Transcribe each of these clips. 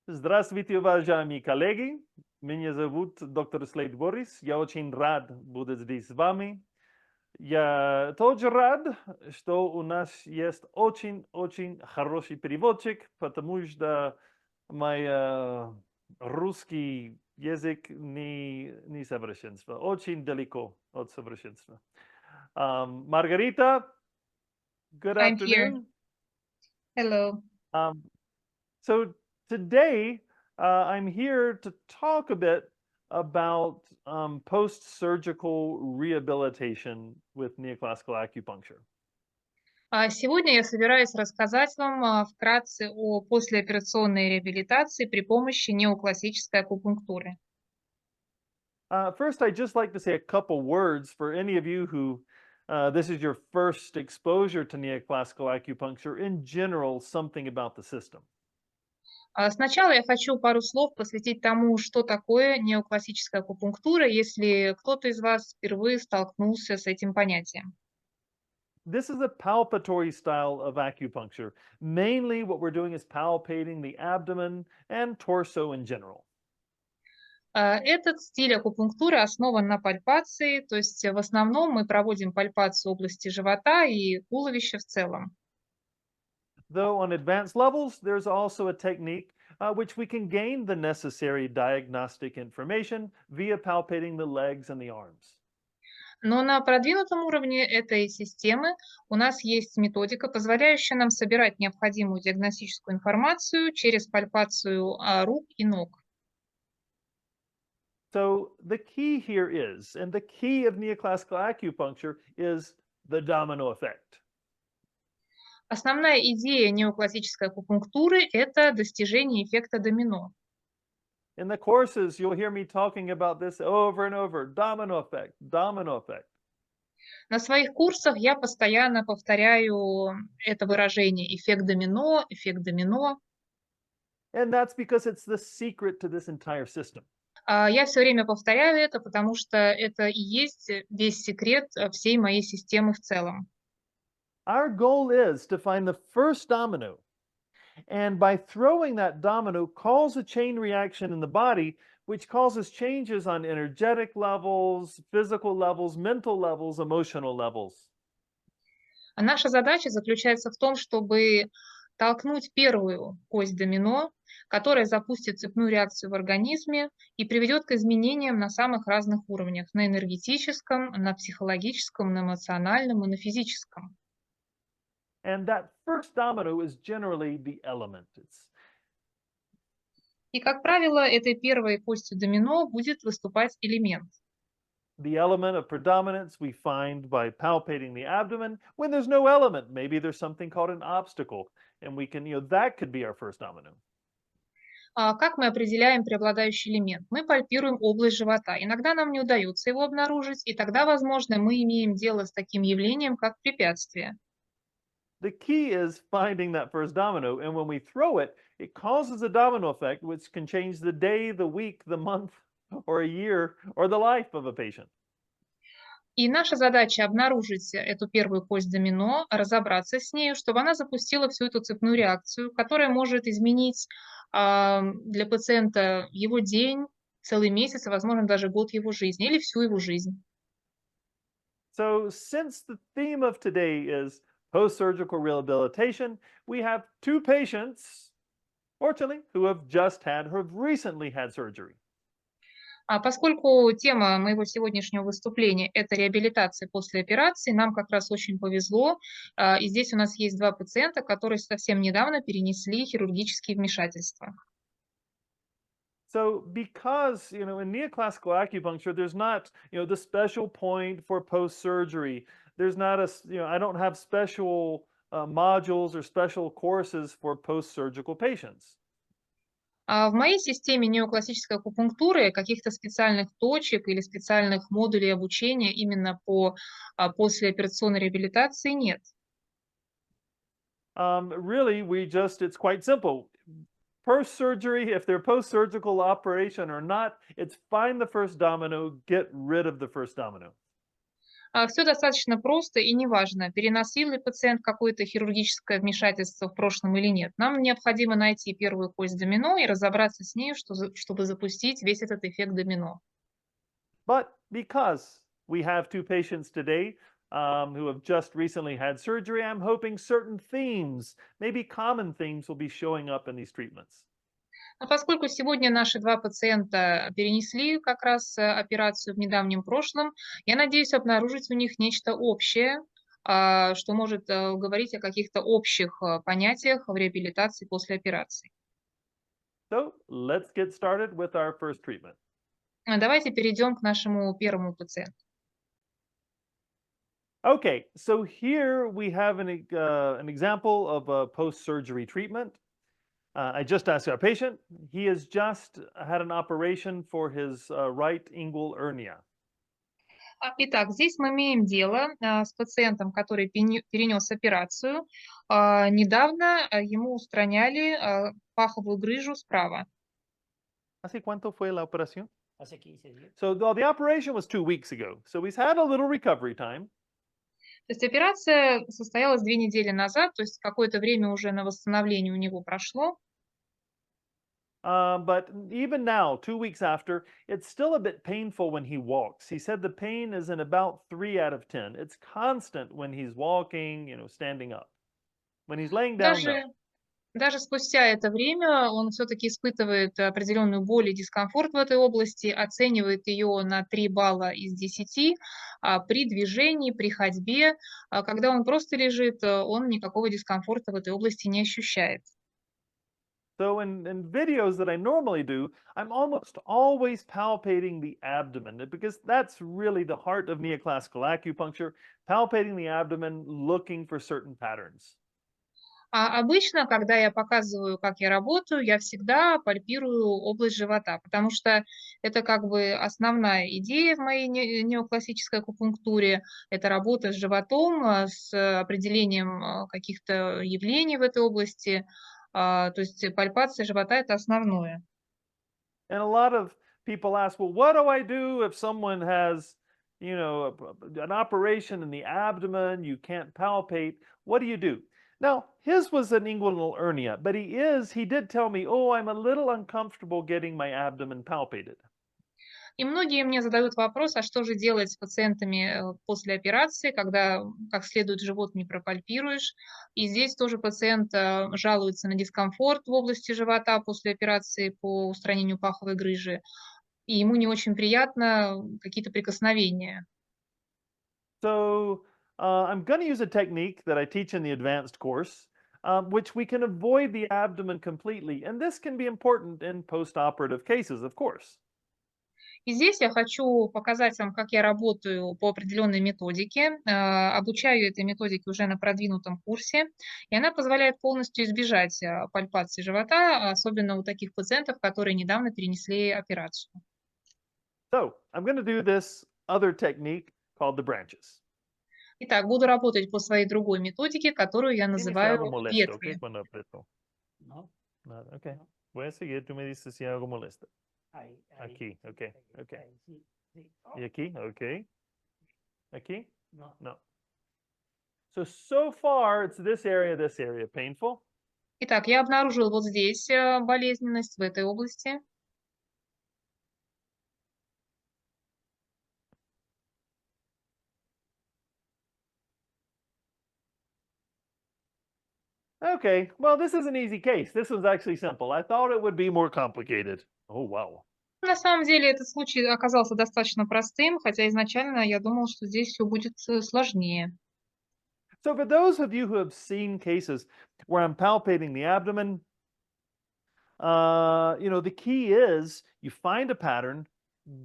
Здравствуйте, уважаемые коллеги. Меня зовут доктор Слейд Борис. Я очень рад быть здесь с вами. Я тоже рад, что у нас есть очень-очень хороший переводчик, потому что мой русский язык не совершенство, очень далеко от совершенства. Маргарита, good I'm here. afternoon. Hello. Um, So today, I'm here to talk a bit about post-surgical rehabilitation with neoclassical acupuncture. Сегодня я собираюсь рассказать вам вкратце о послеоперационной реабилитации при помощи неоклассической акупунктуры. First, I'd just like to say a couple words for any of you who this is your first exposure to neoclassical acupuncture. In general, something about the system. Сначала я хочу пару слов посвятить тому, что такое неоклассическая акупунктура, если кто-то из вас впервые столкнулся с этим понятием. This is a palpatory style of acupuncture. Mainly, what we're doing is palpating the abdomen and torso in general. Этот стиль акупунктуры основан на пальпации, то есть в основном мы проводим пальпацию области живота и туловища в целом. Though on advanced levels, there's also a technique which we can gain the necessary diagnostic information via palpating the legs and the arms. Но на продвинутом уровне этой системы у нас есть методика, позволяющая нам собирать необходимую диагностическую информацию через пальпацию рук и ног. So the key here is, and the key of neoclassical acupuncture is the domino effect. Основная идея неоклассической акупунктуры – это достижение эффекта домино. In the courses, you'll hear me talking about this over and over, domino effect, domino effect. На своих курсах я постоянно повторяю это выражение эффект домино, эффект домино. And that's because it's the secret to this entire system. Я все время повторяю это, потому что это и есть весь секрет всей моей системы в целом. Our goal is to find the first domino, and by throwing that domino, cause a chain reaction in the body, which causes changes on energetic levels, physical levels, mental levels, emotional levels. А наша задача заключается в том, чтобы толкнуть первую кость домино, которая запустит цепную реакцию в организме и приведет к изменениям на самых разных уровнях: на энергетическом, на психологическом, на эмоциональном и на физическом. And that first domino is generally the element. It's И, как правило, этой первой костью домино будет выступать элемент. the element of predominance we find by palpating the abdomen. When there's no element, maybe there's something called an obstacle, and we can, that could be our first domino. Как мы определяем преобладающий элемент? Мы пальпируем область живота. Иногда нам не удается его обнаружить, и тогда, возможно, мы имеем дело с таким явлением, как препятствие. The key is finding that first domino, and when we throw it, it causes a domino effect, which can change the day, the week, the month, or a year, or the life of a patient. И наша задача обнаружить эту первую кость домино, разобраться с нею, чтобы она запустила всю эту цепную реакцию, которая может изменить для пациента его день, целый месяц, а возможно даже год его жизни или всю его жизнь. So, since the theme of today is post surgical rehabilitation, we have two patients, fortunately, who have recently had surgery. Поскольку тема моего сегодняшнего выступления – это реабилитация после операции, нам как раз очень повезло. И здесь у нас есть два пациента, которые совсем недавно перенесли хирургические вмешательства. So, because, in neoclassical acupuncture, there's not, the special point for post surgery. There's not I don't have special modules or special courses for post surgical patients. В моей системе неоклассической акупунктуры каких-то специальных точек или специальных модулей обучения именно по послеоперационной реабилитации нет. Really, it's quite simple. Post surgery, if they're post surgical operation or not, it's find the first domino, get rid of the first domino. Все достаточно просто и неважно, переносил ли пациент какое-то хирургическое вмешательство в прошлом или нет. Нам необходимо найти первую кость домино и разобраться с ней, чтобы запустить весь этот эффект домино. But because we have two patients today who have just recently had surgery, I'm hoping certain themes, maybe common themes, will be showing up in these treatments. А поскольку сегодня наши два пациента перенесли как раз операцию в недавнем прошлом, я надеюсь обнаружить у них нечто общее, что может говорить о каких-то общих понятиях в реабилитации после операции. So let's get started with our first treatment. Давайте перейдем к нашему первому пациенту. Okay, so here we have an example of a post-surgery treatment. I just asked our patient. He has just had an operation for his right inguinal hernia. Итак, здесь мы имеем дело с пациентом, который перенес операцию. Недавно ему устраняли паховую грыжу справа. ¿Hace cuánto fue la operación? Hace 15 días. So the operation was 2 weeks ago. So he's had a little recovery time. То есть операция состоялась 2 недели назад, то есть какое-то время уже на восстановление у него прошло. But even now, 2 weeks after, it's still a bit painful when he walks. He said the pain is in about 3 out of 10. It's constant when he's walking, standing up. When he's laying down, no. Даже спустя это время он все-таки испытывает определенную боль и дискомфорт в этой области, оценивает ее на 3 балла из 10, при движении, при ходьбе. Когда он просто лежит, он никакого дискомфорта в этой области не ощущает. So in videos that I normally do, I'm almost always palpating the abdomen because that's really the heart of neoclassical acupuncture, palpating the abdomen, looking for certain patterns. А обычно, когда я показываю, как я работаю, я всегда пальпирую область живота, потому что это как бы основная идея в моей неоклассической акупунктуре. Это работа с животом, с определением каких-то явлений в этой области. То есть пальпация живота – это основное. And a lot of people ask, well, what do I do if someone has, an operation in the abdomen, you can't palpate? What do you do? Now, his was an inguinal hernia, but he did tell me, oh, I'm a little uncomfortable getting my abdomen palpated. И многие мне задают вопрос, а что же делать с пациентами после операции, когда как следует живот не пропальпируешь. И здесь тоже пациент жалуется на дискомфорт в области живота после операции по устранению паховой грыжи. И ему не очень приятно какие-то прикосновения. So I'm going to use a technique that I teach in the advanced course, which we can avoid the abdomen completely. And this can be important in post-operative cases, of course. И здесь я хочу показать вам, как я работаю по определенной методике. Обучаю этой методике уже на продвинутом курсе. И она позволяет полностью избежать пальпации живота, особенно у таких пациентов, которые недавно перенесли операцию. So I'm going to do this other technique called the branches. Итак, буду работать по своей другой методике, которую я Dime si называю algo molesto, ветви. ¿ok? Cuando aprieto. No, Nada, ok. Voy a seguir, tú me dices si algo molesta. ahí, Aquí, ok, ok. ahí, sí, sí. Oh, Y aquí, ok. Aquí? no, No. So far, it's this area painful. Итак, я обнаружила вот здесь болезненность в этой области. Okay, well, this is an easy case. This one's actually simple. I thought it would be more complicated. Oh, wow. На самом деле этот случай оказался достаточно простым, хотя изначально я думала, что здесь все будет сложнее. So for those of you who have seen cases where I'm palpating the abdomen, the key is you find a pattern,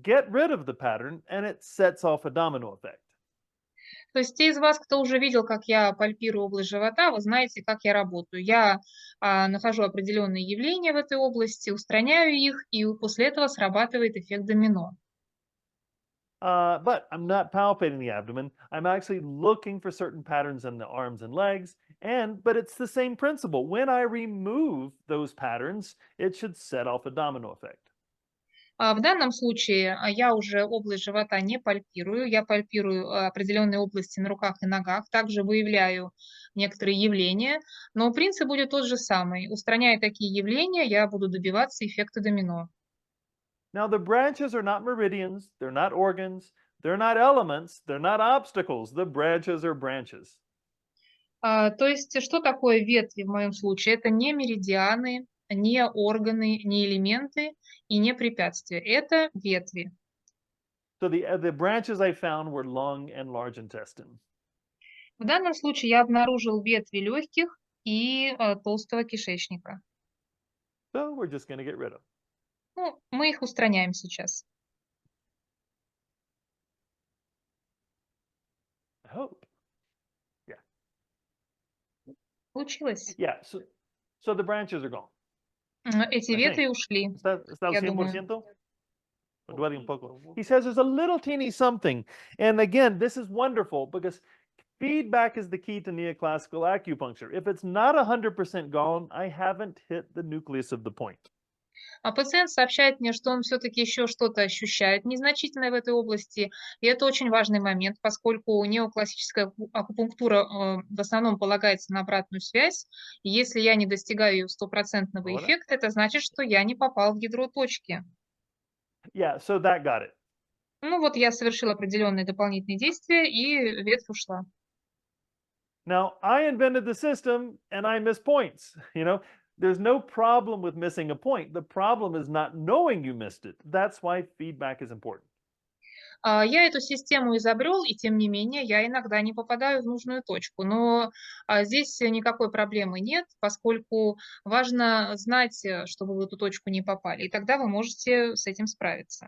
get rid of the pattern, and it sets off a domino effect. То есть те из вас, кто уже видел, как я пальпирую область живота, вы знаете, как я работаю. Я нахожу определенные явления в этой области, устраняю их, и после этого срабатывает эффект домино. But I'm not palpating the abdomen. I'm actually looking for certain patterns in the arms and legs. But it's the same principle. When I remove those patterns, it should set off a domino effect. В данном случае я уже область живота не пальпирую, я пальпирую определенные области на руках и ногах, также выявляю некоторые явления, но принцип будет тот же самый. Устраняя такие явления, я буду добиваться эффекта домино. Now, the branches are not meridians, they're not organs, they're not elements, they're not obstacles. The branches are branches. То есть, что такое ветви в моем случае? Это не меридианы, не органы, не элементы и не препятствия. Это ветви. So the branches I found were lung and large intestine. В данном случае я обнаружил ветви легких и толстого кишечника. So we're just going to get rid of them. Ну, мы их устраняем сейчас. I hope. Получилось. Yeah, so the branches are gone. Эти I ветви think. ушли, ¿Está я al думаю. 100%? Duele un poco. He says there's a little teeny something. And again, this is wonderful because feedback is the key to neoclassical acupuncture. If it's not 100% gone, I haven't hit the nucleus of the point. А пациент сообщает мне, что он все-таки еще что-то ощущает незначительное в этой области, и это очень важный момент, поскольку неоклассическая акупунктура в основном полагается на обратную связь, и если я не достигаю ее стопроцентного Вот. эффекта, это значит, что я не попал в ядро точки. Yeah, so that got it. Ну вот я совершил определенные дополнительные действия, и ветвь ушла. Now, I invented the system and I miss points. There's no problem with missing a point. The problem is not knowing you missed it. That's why feedback is important. Я эту систему изобрел, и тем не менее я иногда не попадаю в нужную точку. Но здесь никакой проблемы нет, поскольку важно знать, чтобы вы в эту точку не попали, и тогда вы можете с этим справиться.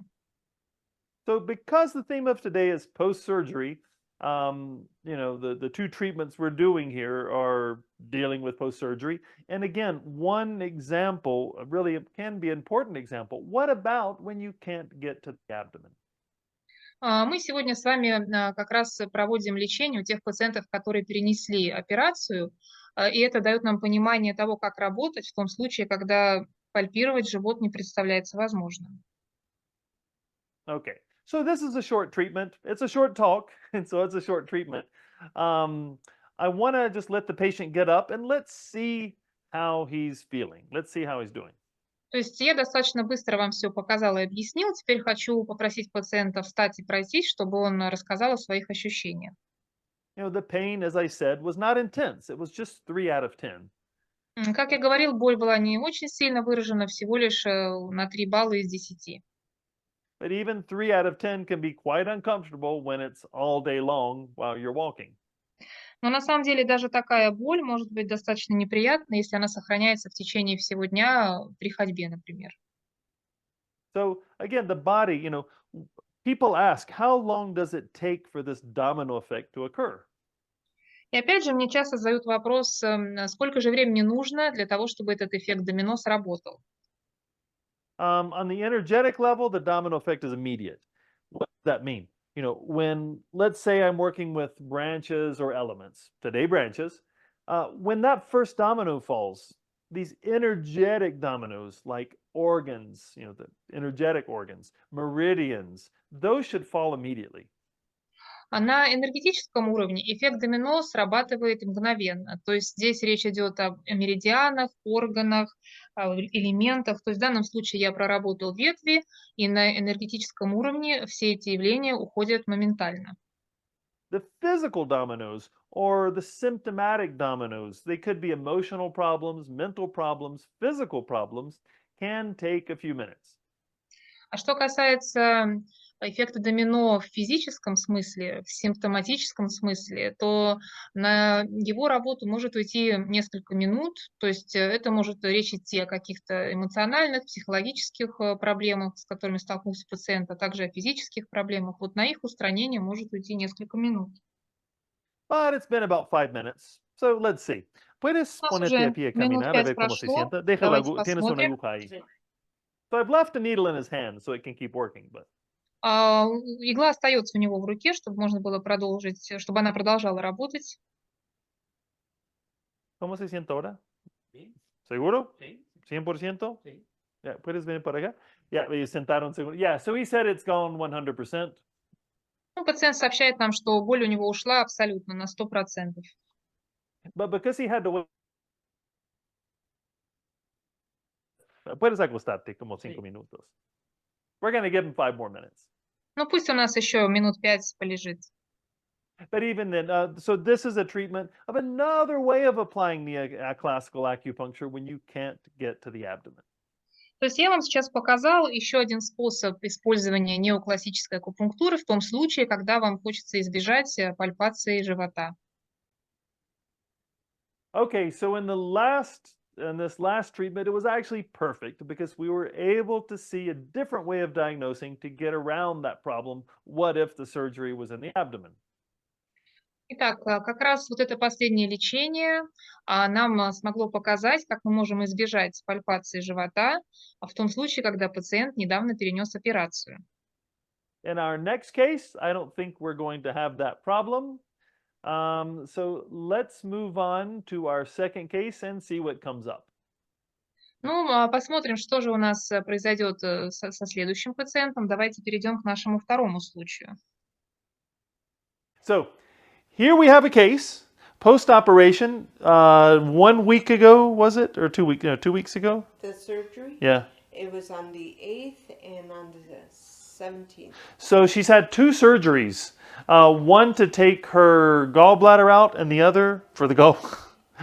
So, because the theme of today is post-surgery, the two treatments we're doing here are dealing with post-surgery. And again, one example, really it can be an important example. What about when you can't get to the abdomen? Мы сегодня с вами как раз проводим лечение у тех пациентов, которые перенесли операцию, и это дает нам понимание того, как работать в том случае, когда пальпировать живот не представляется возможным. Okay, so this is a short treatment. It's a short talk, and so it's a short treatment. I want to just let the patient get up and let's see how he's feeling. Let's see how he's doing. То есть я достаточно быстро вам все показала и объяснила. Теперь хочу попросить пациента встать и пройтись, чтобы он рассказал о своих ощущениях. The pain, as I said, was not intense. It was just 3 out of 10. Как я говорил, боль была не очень сильно выражена, всего лишь на 3 балла из 10. But even 3 out of 10 can be quite uncomfortable when it's all day long while you're walking. Но на самом деле даже такая боль может быть достаточно неприятной, если она сохраняется в течение всего дня при ходьбе, например. So again, the body, people ask, how long does it take for this domino effect to occur? И опять же, мне часто задают вопрос, сколько же времени нужно для того, чтобы этот эффект домино сработал. On the energetic level, the domino effect is immediate. What does that mean? When, let's say I'm working with branches or elements, today branches, when that first domino falls, these energetic dominoes like organs, the energetic organs, meridians, those should fall immediately. А на энергетическом уровне эффект домино срабатывает мгновенно. То есть здесь речь идет о меридианах, органах, элементах. То есть в данном случае я проработал ветви, и на энергетическом уровне все эти явления уходят моментально. The physical dominoes or the symptomatic dominoes, they could be emotional problems, mental problems, physical problems, can take a few minutes. А что касается эффекта домино в физическом смысле, в симптоматическом смысле, то на его работу может уйти несколько минут. То есть это может речь идти о каких-то эмоциональных, психологических проблемах, с которыми столкнулся пациент, а также о физических проблемах. Вот на их устранение может уйти несколько минут. But it's been about 5 minutes. So let's see. Puedes У нас ponerte a уже pie y минут caminar a 5 ver cómo se прошло. sienta. Deja Давайте tienes una посмотрим. aguja ahí. So I've left a needle in his hand so it can keep working. But Игла остается у него в руке, чтобы можно было продолжить, чтобы она продолжала работать. ¿cómo se siente ahora? Bien, ¿Seguro? sí, 100%? sí. Yeah, puedes venir para acá. Yeah, y sentaron segundo. Yeah, so he said it's gone 100%. Ну, пациент сообщает нам, что боль у него ушла абсолютно на 100%. But because he had to wait. Puedes acostarte como 5 minutos. We're going to give him 5 more minutes. Ну, пусть у нас еще минут 5 полежит. But even then, so this is a treatment of another way of applying the classical acupuncture when you can't get to the abdomen. То есть я вам сейчас показал еще один способ использования неоклассической акупунктуры в том случае, когда вам хочется избежать пальпации живота. Okay, so in this last treatment, it was actually perfect because we were able to see a different way of diagnosing to get around that problem. What if the surgery was in the abdomen? Итак, как раз вот это последнее лечение нам смогло показать, как мы можем избежать пальпации живота в том случае, когда пациент недавно перенес операцию. In our next case, I don't think we're going to have that problem. So let's move on to our second case and see what comes up. Ну, посмотрим, что же у нас произойдет со следующим пациентом. Давайте перейдем к нашему второму случаю. So here we have a case, post-operation, 1 week ago, was it? Or 2 weeks, 2 weeks ago? The surgery? Yeah. It was on the 8th and on the 17th. So she's had 2 surgeries, one to take her gallbladder out and the other for the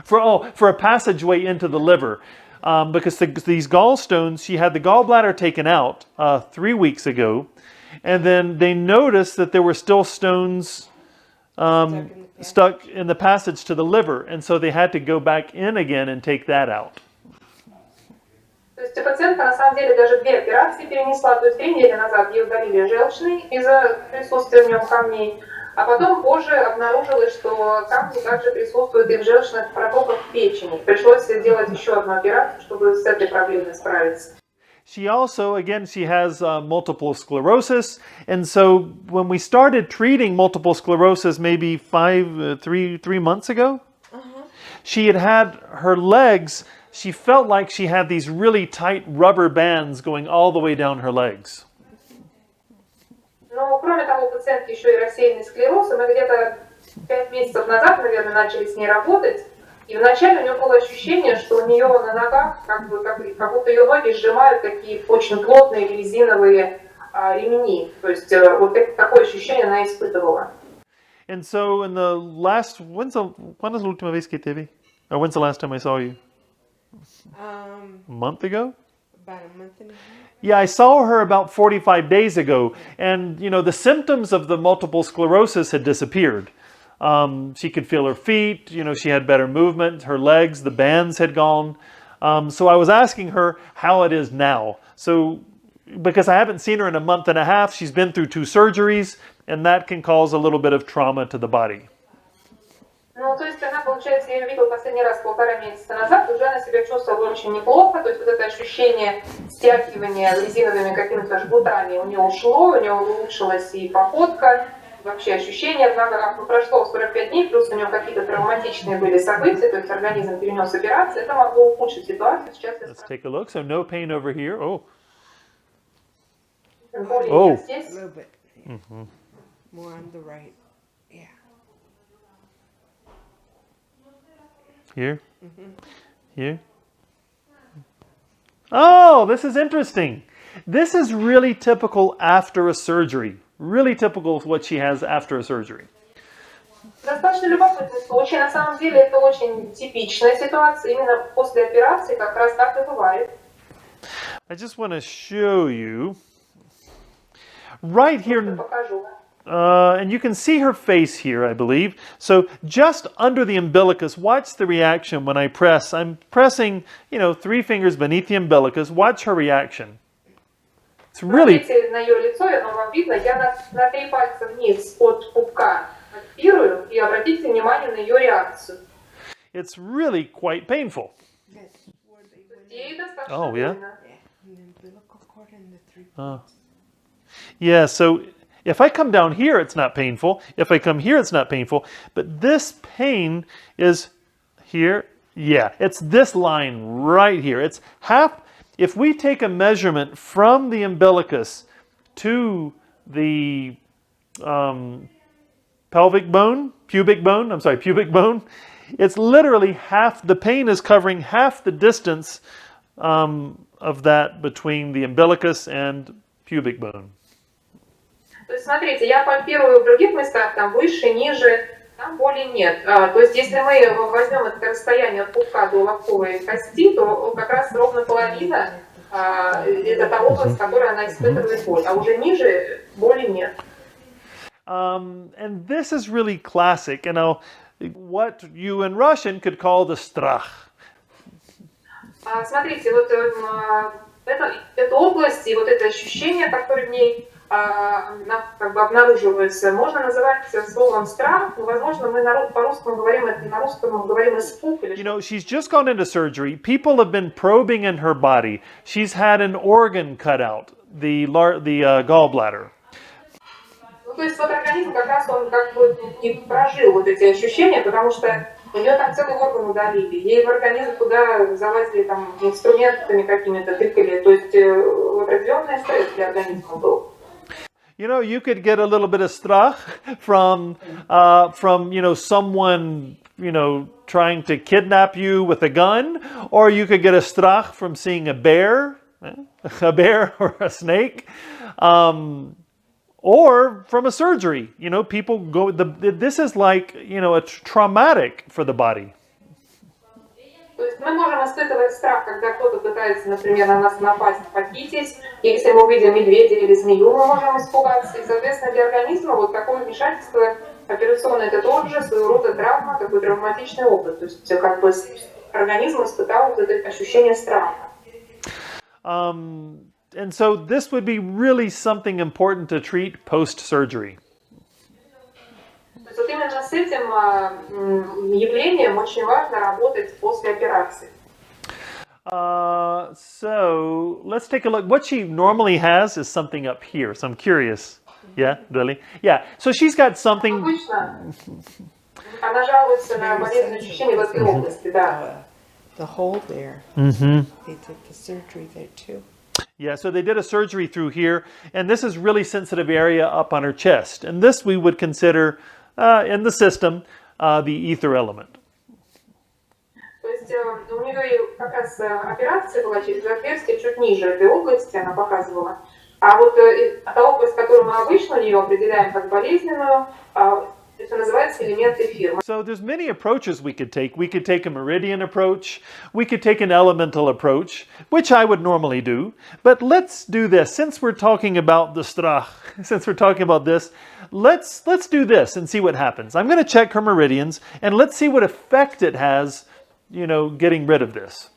for a passageway into the liver. Because these gallstones, she had the gallbladder taken out 3 weeks ago, and then they noticed that there were still stones stuck in the passage to the liver, and so they had to go back in again and take that out. То есть пациентка на самом деле даже 2 операции перенесла, то есть 3 недели назад ей удалили желчный из-за присутствия в нем камней, а потом позже обнаружилось, что камни также присутствуют и в желчных протоках печени. Пришлось сделать еще одну операцию, чтобы с этой проблемой справиться. She also, again, she has multiple sclerosis, and so when we started treating multiple sclerosis maybe 3 months ago, she had her legs, she felt like she had these really tight rubber bands going all the way down her legs. Но кроме того, у пациентки еще и рассеянный склероз, и мы где-то 5 месяцев назад, наверное, начали с ней работать, и вначале у нее было ощущение, что у нее на ногах как будто ее ноги сжимают такие очень плотные резиновые ремни, то есть вот такое ощущение она испытывала. And so in the last, ¿cuándo es la última vez que te vi? Or when's the last time I saw you? A month ago? About a month and a half. Yeah, I saw her about 45 days ago, and you know the symptoms of the multiple sclerosis had disappeared. She could feel her feet, you know, she had better movement, her legs, the bands had gone. So I was asking her how it is now. So, because I haven't seen her in a month and a half, she's been through 2 surgeries, and that can cause a little bit of trauma to the body. Ну, то есть она, получается, я ее видела последний раз 1,5 месяца назад, уже она себя чувствовала очень неплохо, то есть вот это ощущение стягивания резиновыми какими-то жгутами у нее ушло, у нее улучшилась и походка, вообще ощущение в ногах. Ну, прошло 45 дней, плюс у нее какие-то травматичные были события, то есть организм перенес операцию, это могло ухудшить ситуацию. Сейчас Let's take a look. So no pain over here. Oh. более A здесь. little bit. Yeah. More on the right. Yeah. Here? Here? Oh, this is interesting. This is really typical after a surgery. Really typical of what she has after a surgery. Достаточно любопытный случай. На самом деле это очень типичная ситуация. Именно после операции как раз так и бывает. I just want to show you right here. Покажу. And you can see her face here, I believe. So just under the umbilicus, watch the reaction when I press. I'm pressing, 3 fingers beneath the umbilicus. Watch her reaction. It's really... Смотрите на ее лицо, оно вам видно. Я на 3 пальца вниз от пупка активирую и обратите внимание на ее реакцию. It's really quite painful. Yes. Where they went Ей достаточно Oh, yeah? больно. in the umbilical cord and the 3 points. Yeah, so if I come down here, it's not painful. If I come here, it's not painful. But this pain is here. Yeah, it's this line right here. It's half. if we take a measurement from the umbilicus to the pubic bone, it's literally half, the pain is covering half the distance of that between the umbilicus and pubic bone. То есть, смотрите, я пальпирую в других местах, там выше, ниже, там боли нет. То есть, если мы возьмем это расстояние от пупка до лобковой кости, то как раз ровно половина это та область, в которой она испытывает боль, а уже ниже боли нет. And this is really classic, you know, what you in Russian could call the strach. Смотрите, вот эта область и вот это ощущение, которое в ней как бы обнаруживается, можно называть словом страх, но, возможно, мы по-русски говорим это, на русском мы говорим испуг. You know, she's just gone into surgery. People have been probing in her body. She's had an organ cut out, the gallbladder. Ну, то есть вот организм как раз он как бы не прожил вот эти ощущения, потому что у нее там целый орган удалили. Ей в организм туда залазили там инструментами какими-то, тыкали. То есть определенный стресс для организма был. You know, you could get a little bit of strach from you know, someone, you know, trying to kidnap you with a gun, or you could get a strach from seeing a bear or a snake, or from a surgery. You know, people go. This is like, you know, it's traumatic for the body. То есть мы можем испытывать страх, когда кто-то пытается, например, на нас напасть, похитить, и если мы увидим медведя или змею, мы можем испугаться. И, соответственно, для организма вот такое вмешательство операционное, это тоже своего рода травма, такой травматичный опыт. То есть как бы организм испытал вот это ощущение страха. And so this would be really something important to treat post-surgery. Вот именно с этим явлением очень важно работать после операции. So let's take a look. What she normally has is something up here. So I'm curious. Yeah, really? Yeah. So she's got something. Обычно она жалуется на болезненные ощущения в этой области, да. The hole there. They did the surgery there too. Yeah, so they did a surgery through here, and this is really sensitive area up on her chest. And this we would consider in the system the ether element. То есть у нее как раз операция была через отверстие чуть ниже этой области, она показывала. А вот та область, которую мы обычно у нее определяем как болезненную, это называется элемент эфира. So there's many approaches we could take. We could take a meridian approach. We could take an elemental approach, which I would normally do. But let's do this. Since we're talking about the strach, since we're talking about this, let's do this and see what happens. I'm going to check her meridians and let's see what effect it has, you know, getting rid of this.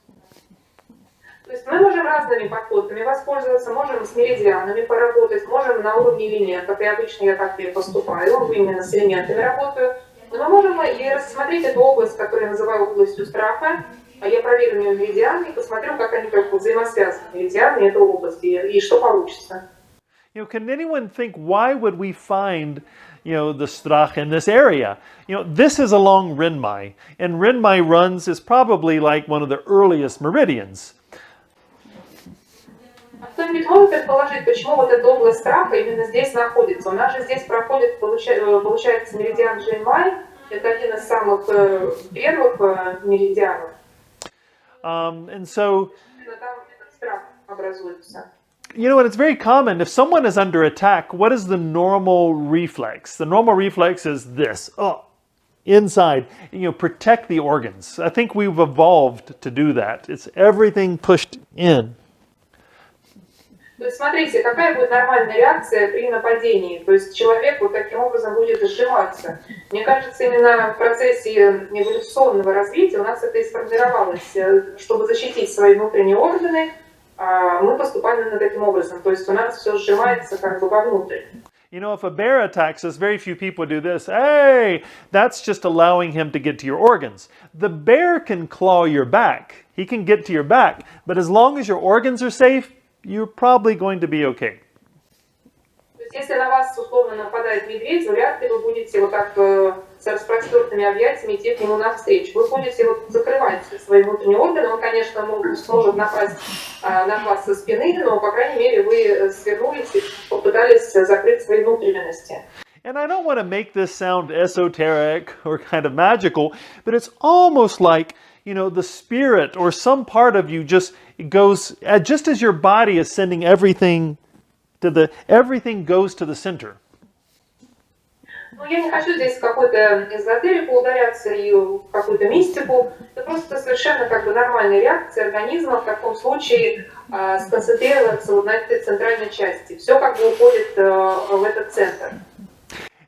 То есть мы можем разными подходами воспользоваться, можем с меридианами поработать, можем на уровне элементов, и обычно я так и поступаю, именно с элементами работаю. Но мы можем и рассмотреть эту область, которую я называю областью страха, а я проверю у нее меридианы и посмотрю, как они как бы взаимосвязаны, меридианы и эта область, и что получится. You know, can anyone think why would we find, you know, the strach in this area? You know, this is along Renmai, and Renmai runs is probably like one of the earliest meridians. Кто-нибудь может предположить, почему вот эта область страха именно здесь находится? У нас же здесь проходит, получается, меридиан Джеймай. Это один из самых первых меридианов. And so, Именно там этот страх образуется. you know, and it's very common. If someone is under attack, what is the normal reflex? The normal reflex is this. Oh, inside. You know, protect the organs. I think we've evolved to do that. It's everything pushed in. То есть смотрите, какая будет нормальная реакция при нападении. То есть человек вот таким образом будет сжиматься. Мне кажется, именно в процессе эволюционного развития у нас это и сформировалось. Чтобы защитить свои внутренние органы, мы поступаем именно таким образом. То есть у нас все сжимается как бы вовнутрь. You know, if a bear attacks us, very few people do this. Hey, that's just allowing him to get to your organs. The bear can claw your back. He can get to your back. But as long as your organs are safe, you're probably going to be okay. То есть если на вас условно нападает медведь, вряд ли вы будете вот так с распростертыми объятиями идти к нему навстречу. Вы будете вот закрывать свои внутренние органы, он, конечно, сможет напасть на вас со спины, но, по крайней мере, вы свернулись и попытались закрыть свои внутренности. And I don't want to make this sound esoteric or kind of magical, but it's almost like, you know, the spirit or some part of you just goes, just as your body is sending everything goes to the center. Ну, я не хочу здесь в какую-то эзотерику ударяться и в какую-то мистику. Это просто совершенно как бы нормальная реакция организма в таком случае сконцентрироваться вот на этой центральной части. Все как бы уходит в этот центр.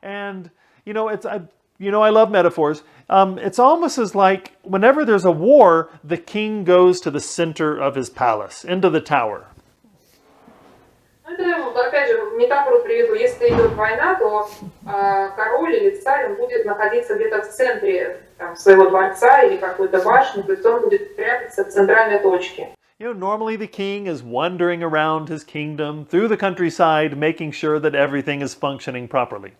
And, you know, I love metaphors. It's almost as like whenever there's a war, the king goes to the center of his palace, into the tower. Ну, это, опять же, метафору приведу. Если идет война, то король или царь, он будет находиться где-то в центре там, своего дворца или какой-то башни, то есть он будет прятаться в центральной точке. You know, normally the king is wandering around his kingdom, through the countryside, making sure that everything is functioning properly.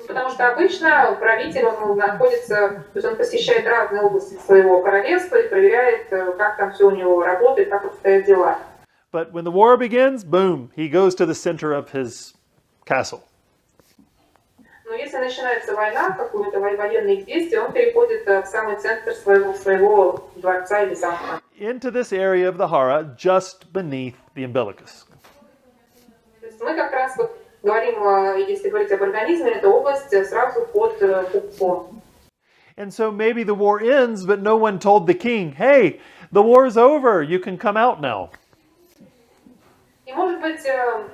Потому что обычно правитель, он находится, то есть он посещает разные области своего королевства и проверяет, как там все у него работает, как обстоят дела. But when the war begins, boom, he goes to the center of his castle. Но если начинается война, какое-то военные действия, он переходит в самый центр своего дворца или замка. Into this area of the hara, just beneath the umbilicus. То есть мы как раз вот говорим, если говорить об организме, это область сразу под пупком. And so maybe the war ends, but no one told the king, hey, the war's over, you can come out now. И может быть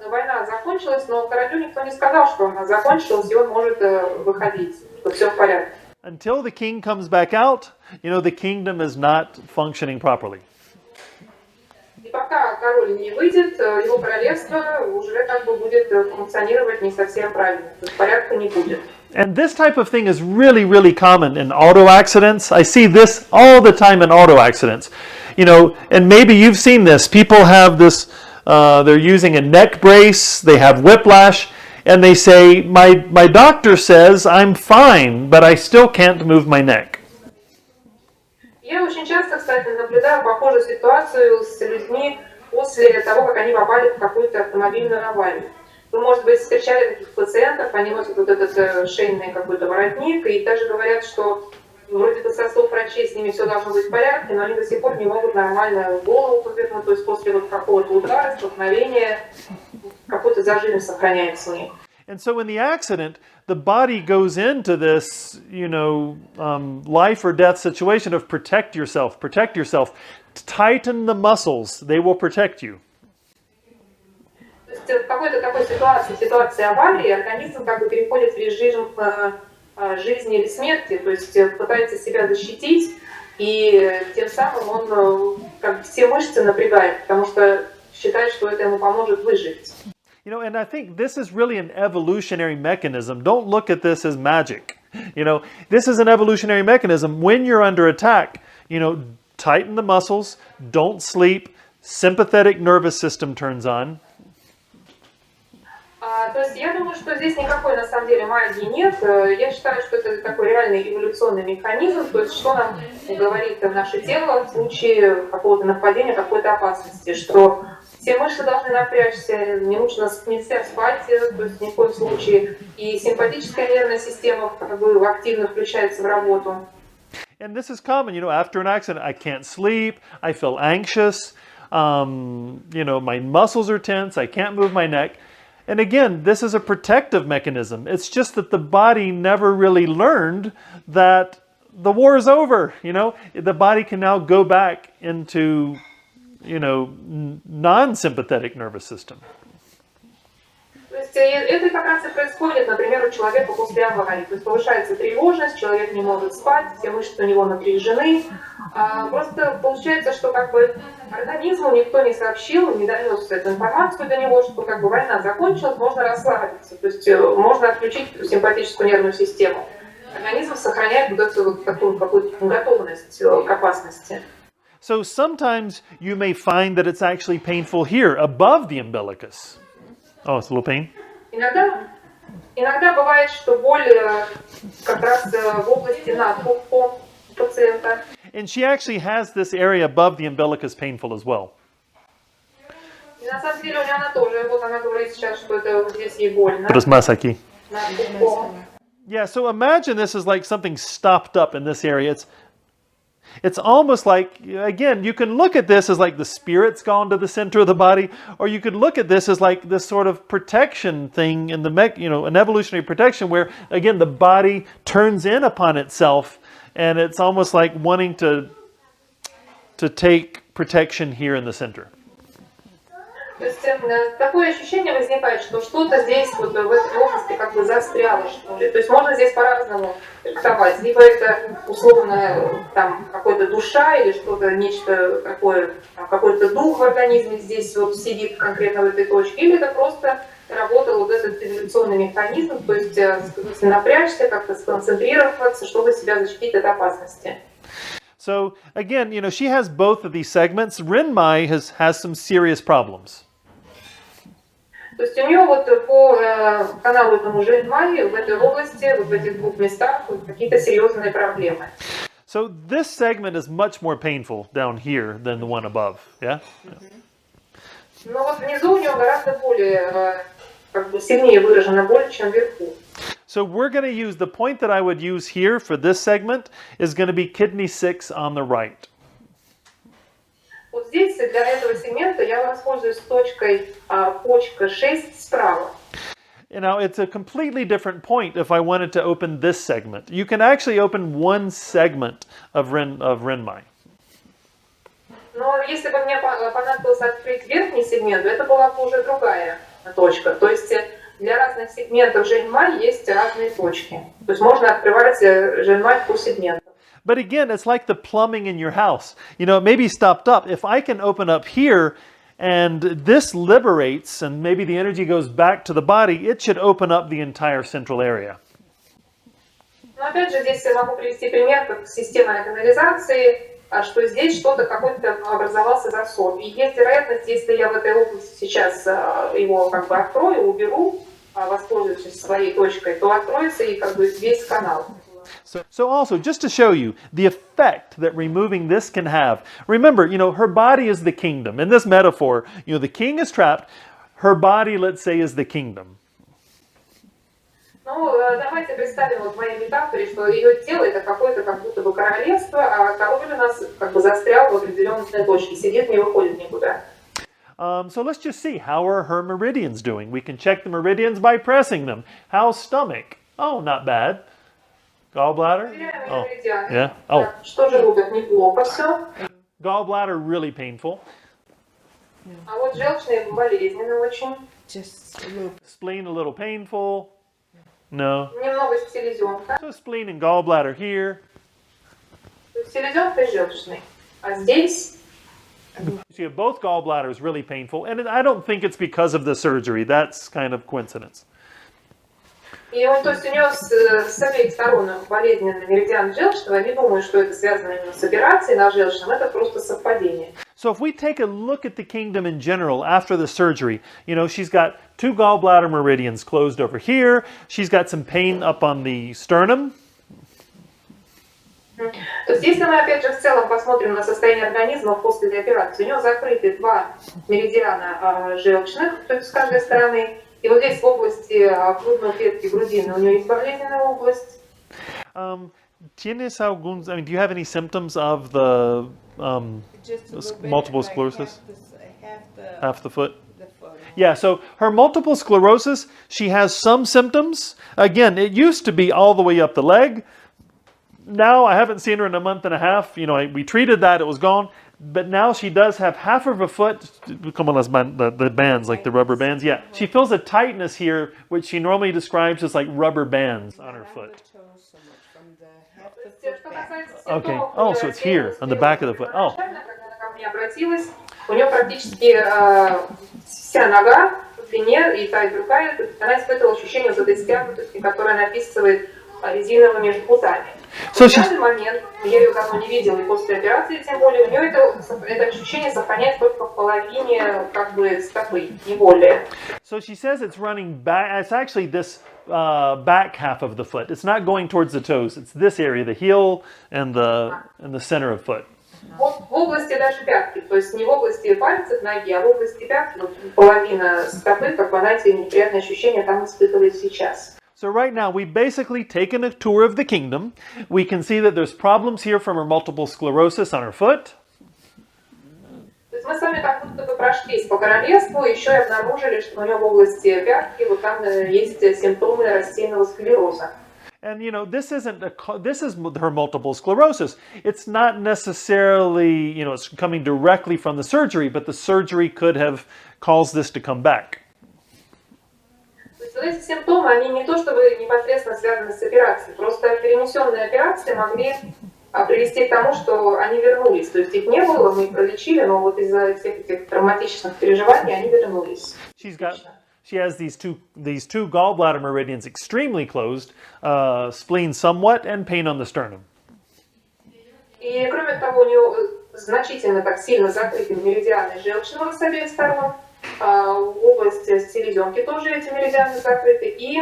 война закончилась, но королю никто не сказал, что она закончилась, и он может выходить, что все в порядке. Until the king comes back out, you know, the kingdom is not functioning properly. И пока король не выйдет, его королевство уже как бы будет функционировать не совсем правильно, то есть порядка не будет. And this type of thing is really, really common in auto accidents. I see this all the time in auto accidents. You know, and maybe you've seen this. People have this, they're using a neck brace, they have whiplash, and they say, my doctor says I'm fine, but I still can't move my neck. Я очень часто, кстати, наблюдаю похожую ситуацию с людьми после того, как они попали в какую-то автомобильную аварию. Вы, может быть, встречали таких пациентов, они носят вот этот шейный какой-то воротник, и даже говорят, что вроде бы со слов врачей с ними все должно быть в порядке, но они до сих пор не могут нормально голову повернуть, то есть после вот какого-то удара, столкновения, какой-то зажим сохраняется у них. And so in the accident, the body goes into this, you know, life or death situation of protect yourself, tighten the muscles, they will protect you. То есть в какой-то такой ситуации аварии, организм как бы переходит в режим жизни или смерти, то есть пытается себя защитить, и тем самым он как бы все мышцы напрягает, потому что считает, что это ему поможет выжить. You know, and I think this is really an evolutionary mechanism. Don't look at this as magic. You know, this is an evolutionary mechanism. When you're under attack, you know, tighten the muscles, don't sleep, sympathetic nervous system turns on. То есть я думаю, что здесь никакой на самом деле магии нет. Я считаю, что это такой реальный эволюционный механизм, то есть что нам говорит наше тело в случае какого-то нападения, какой-то опасности, что все мышцы должны напрячься, нельзя спать, то есть ни в коем случае, и симпатическая нервная система как бы активно включается в работу. And this is common, you know, after an accident, I can't sleep, I feel anxious, you know, my muscles are tense, I can't move my neck. And again, this is a protective mechanism. It's just that the body never really learned that the war is over, you know. The body can now go back into, you know, non-sympathetic nervous system. То есть это как раз и происходит, например, у человека после аварии. То есть повышается тревожность, человек не может спать, все мышцы у него напряжены. Просто получается, что как бы организму никто не сообщил, не донес эту информацию до него, что как бы война закончилась, можно расслабиться. То есть можно отключить симпатическую нервную систему. Организм сохраняет вот эту вот такую какую-то готовность к опасности. So sometimes you may find that it's actually painful here, above the umbilicus. Oh, it's a little pain? Иногда бывает, что боль как раз в области над пупком у пациента. And she actually has this area above the umbilicus painful as well. И на самом деле у нее она тоже, вот она говорит сейчас, что это вот здесь ей больно. Pero es más aquí. Над пупком. Yeah, so imagine this is like something stopped up in this area. It's almost like, again, you can look at this as like the spirit's gone to the center of the body, or you could look at this as like this sort of protection thing in the, an evolutionary protection where, again, the body turns in upon itself, and it's almost like wanting to take protection here in the center. То есть такое ощущение возникает, что что-то здесь вот в этой области как бы застряло, что ли. То есть можно здесь по-разному трактовать. Либо это условно там какая-то душа или что-то, нечто такое, какой-то дух в организме здесь вот сидит конкретно в этой точке, или это просто работал вот этот эволюционный механизм, то есть напрячься, как-то сконцентрироваться, чтобы себя защитить от опасности. So again, she has both of these segments. Renmai has some serious problems. То есть у нее вот по каналу этому Женмай в этой области, вот в этих двух местах какие-то серьезные проблемы. So this segment is much more painful down here than the one above, yeah? Но вот внизу у нее гораздо более, как бы сильнее выражена боль, чем вверху. So we're going to use, the point that I would use here for this segment is going to be kidney 6 on the right. Вот здесь для этого сегмента я воспользуюсь точкой почка 6 справа. Now, it's a completely different point if I wanted to open this segment. You can actually open one segment of Renmai. Но если бы мне понадобилось открыть верхний сегмент, это была бы уже другая точка. То есть для разных сегментов Женмай есть разные точки. То есть можно открывать Женмай по сегменту. But again, it's like the plumbing in your house. It may be stopped up. If I can open up here and this liberates and maybe the energy goes back to the body, it should open up the entire central area. Но опять же, здесь я могу привести пример как системной канализации, что здесь что-то, какой-то образовался засор. И есть вероятность, если я в этой области сейчас его как бы открою, уберу, воспользуюсь своей точкой, то откроется и как бы весь канал. So also, just to show you the effect that removing this can have, remember, her body is the kingdom. In this metaphor, the king is trapped, her body, let's say, is the kingdom. Ну, давайте представим вот в моей метафоре, что ее тело это какое-то как будто бы королевство, а король у нас как бы застрял в определенной точке, сидит, не выходит никуда. So let's just see, how are her meridians doing? We can check the meridians by pressing them. How's stomach? Oh, not bad. Gallbladder? Oh, yeah. Oh. Что желудок? Неплохо все. Gallbladder really painful. А вот желчные болезненные очень. Spleen a little painful. No. Немного селезенка. So spleen and gallbladder here. Селезенка и желчный. А здесь? You have both gallbladders really painful, and I don't think it's because of the surgery. That's kind of coincidence. И то есть у нее с обеих сторон болезненный меридиан желчного. Я не думаю, что это связано именно с операцией на желчном. Это просто совпадение. So if we take a look at the kingdom in general after the surgery, she's got 2 gallbladder meridians closed over here. She's got some pain up on the sternum. То есть если мы опять же в целом посмотрим на состояние организма после операции, у него закрыты 2 меридиана желчных, то есть с каждой стороны. И вот здесь в области грудной клетки грудины у нее есть болезненная область. ¿Tienes algún, do you have any symptoms of the multiple sclerosis? Half the foot? Yeah, so her multiple sclerosis, she has some symptoms. Again, it used to be all the way up the leg. Now, I haven't seen her in a month and a half. We treated that, it was gone. But now she does have half of her foot, the bands, like the rubber bands. Yeah, she feels a tightness here, which she normally describes as like rubber bands on her foot. Okay, oh, so it's here, on the back of the foot. Oh. У нее практически вся нога в длине, и та, и другая, она испытывала ощущение вот этой стянутости, которая она описывает резиновыми жгутами. So В данный момент, я ее давно не видела, и после операции тем более, у нее это ощущение сохраняется только в половине как бы стопы, не более. So she says it's running back. It's actually this back half of the foot. It's not going towards the toes. It's this area, the heel and the center of foot. Вот в области даже пятки, то есть не в области пальцев ноги, а в области пятки, вот половина стопы, как бы она эти неприятные ощущения там испытывает сейчас. So right now we've basically taken a tour of the kingdom. We can see that there's problems here from her multiple sclerosis on her foot. То есть мы с вами как будто бы прошлись по королевству, еще и обнаружили, что у нее в области пятки вот там есть симптомы рассеянного склероза. And you know, this is her multiple sclerosis. It's not necessarily, you know, it's coming directly from the surgery, but the surgery could have caused this to come back. То есть вот эти симптомы, они не то чтобы непосредственно связаны с операцией, просто перенесенные операции могли привести к тому, что они вернулись. То есть их не было, мы их пролечили, но вот из-за всех этих травматичных переживаний они вернулись. She has these two gallbladder meridians extremely closed, spleen somewhat, and pain on the sternum. И кроме того, у нее значительно так сильно закрыты меридианы желчного с обеих сторон. Область селезенки тоже эти меридианы закрыты. И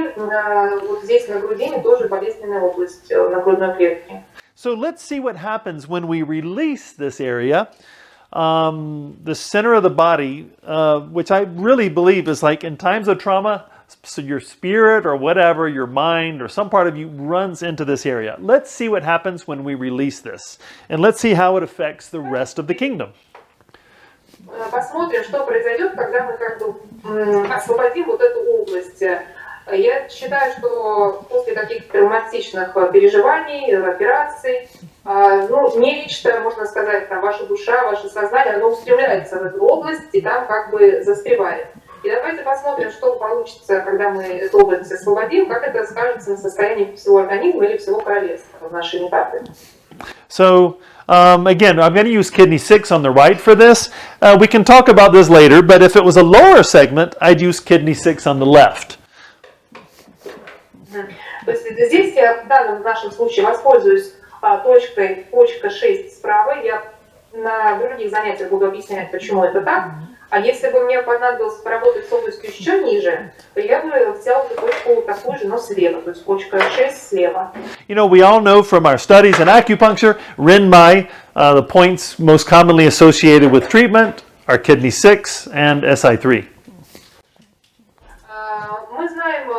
вот здесь на грудине тоже болезненная область на грудной клетке. So let's see what happens when we release this area. The center of the body, which I really believe is like in times of trauma, so your spirit or whatever, your mind or some part of you runs into this area. Let's see what happens when we release this. And let's see how it affects the rest of the kingdom. Посмотрим, что произойдет, когда мы как бы освободим вот эту область. Я считаю, что после каких-то травматичных переживаний, операций, ну, нечто, можно сказать, там, ваша душа, ваше сознание, оно устремляется в эту область и там как бы застревает. И давайте посмотрим, что получится, когда мы эту область освободим, как это скажется на состоянии всего организма или всего королевства в нашей метафоре. So, again, I'm going to use kidney 6 on the right for this. We can talk about this later, but if it was a lower segment, I'd use kidney 6 on the left. То есть здесь я в данном нашем случае воспользуюсь точкой почка 6 справа. Я на других занятиях буду объяснять, почему это так. А если бы мне понадобилось поработать с областью еще ниже, то я бы взял эту точку такую же, но слева, то есть почка 6 слева. You know, we all know from our studies in acupuncture, Renmai, the points most commonly associated with treatment are kidney 6 and SI3. Мы знаем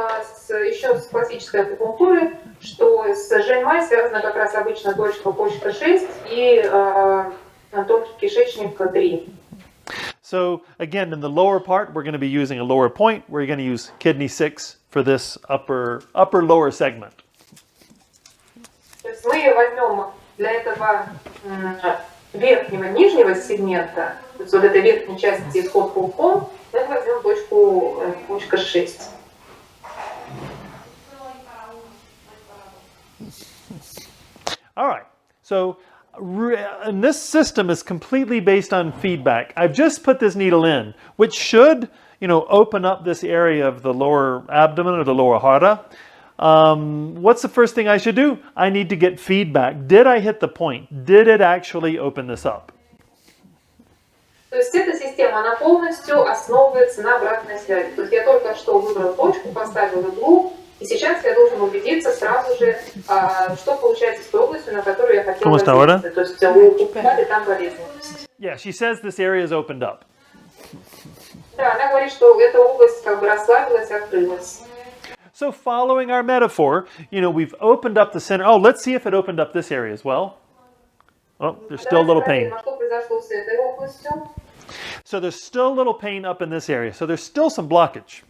еще с классической акупунктуры, что с Женьмай связана как раз обычно точка почка 6 и тонкий кишечник 3. So again, in the lower part, we're going to be using a lower point. We're going to use kidney 6 for this upper lower segment. То есть мы возьмем для этого верхнего нижнего сегмента, то есть вот этой верхней части исход пауком, мы возьмем точку почка 6. All right. So and this system is completely based on feedback. I've just put this needle in, which should, you know, open up this area of the lower abdomen or the lower hara. What's the first thing I should do? I need to get feedback. Did I hit the point? Did it actually open this up? То есть эта система, она полностью основывается на обратной связи. То есть я только что выбрал точку, поставил иглу, и сейчас я должен убедиться сразу же, что получается с той областью, на которую я хотел воздействовать. То есть у пали там болезненность. Yeah, she says this area is opened up. Да, она говорит, что эта область как бы расслабилась, открылась. So following our metaphor, you know, we've opened up the center. Oh, let's see if it opened up this area as well. Oh, there's still a little pain. Что произошло с этой областью? So there's still a little pain up in this area. So there's still some blockage.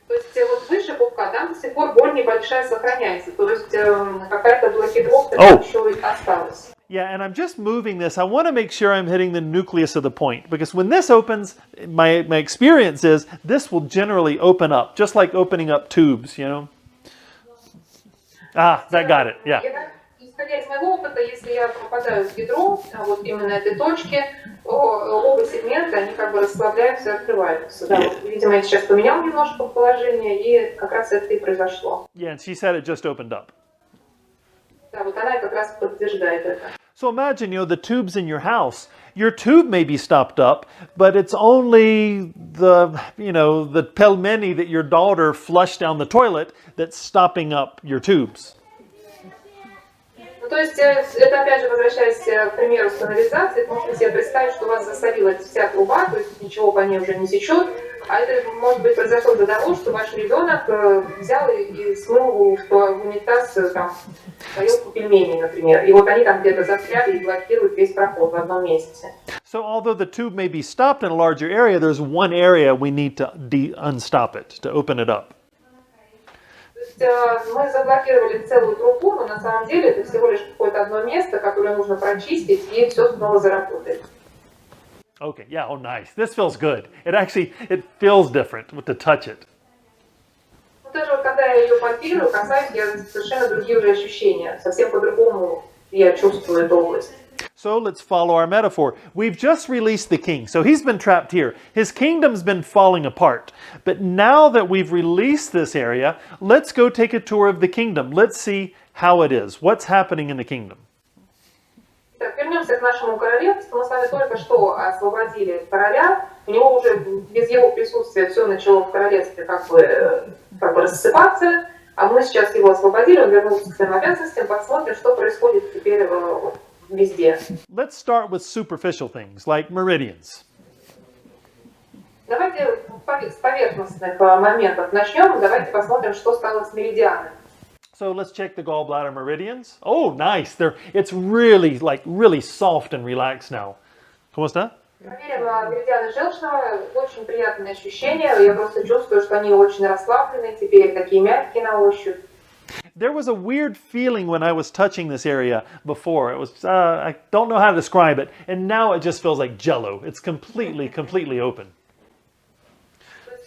То есть вот выше пупка, там до сих пор боль небольшая сохраняется. То есть какая-то блокировка еще осталась. Yeah, and I'm just moving this. I want to make sure I'm hitting the nucleus of the point, because when this opens, my experience is this will generally open up, just like opening up tubes, you know. Ah, that got it, yeah. Исходя из моего опыта, если я попадаю в ядро, вот именно этой точки, то оба сегмента, они как бы расслабляются и открываются. Да, вот, видимо, я сейчас поменял немножко положение, и как раз это и произошло. Yeah, and she said it just opened up. Да, вот она как раз подтверждает это. So imagine, the tubes in your house. Your tube may be stopped up, but it's only the pelmeni that your daughter flushed down the toilet that's stopping up your tubes. Ну, то есть, это опять же, возвращаясь к примеру с канализацией, можно себе представить, что у вас засорилась вся труба, то есть ничего по ней уже не течет, а это, может быть, произошло из-за того, что ваш ребенок взял и смыл в унитаз тарелку пельменей, например, и вот они там где-то застряли и блокируют весь проход в одном месте. So although the tube may be stopped in a larger area, there's one area we need to unstop it, to open it up. То есть мы заблокировали целую трубу, но на самом деле это всего лишь какое-то одно место, которое нужно прочистить, и все снова заработает. Okay, yeah, oh nice. This feels good. It feels different to touch it. Ну, даже вот когда я ее пальпирую, касаюсь, я совершенно другие уже ощущения, совсем по-другому я чувствую эту область. So let's follow our metaphor. We've just released the king. So he's been trapped here. His kingdom's been falling apart. But now that we've released this area, let's go take a tour of the kingdom. Let's see how it is. What's happening in the kingdom? Так, вернемся к нашему королевству. Мы с вами только что освободили короля. У него уже без его присутствия все начало в королевстве как бы рассыпаться. А мы сейчас его освободили, он вернулся к своим обязанностям. Посмотрим, что происходит теперь везде. Let's start with superficial things like meridians. Давайте с поверхностных моментов начнем. Давайте посмотрим, что стало с меридианами. So let's check the gallbladder meridians. Oh, nice. It's really soft and relaxed now. ¿Cómo está? Проверим меридианы желчного. Очень приятные ощущения. Я просто чувствую, что они очень расслаблены. Теперь такие мягкие на ощупь. There was a weird feeling when I was touching this area before. It was, I don't know how to describe it. And now it just feels like jello. It's completely open.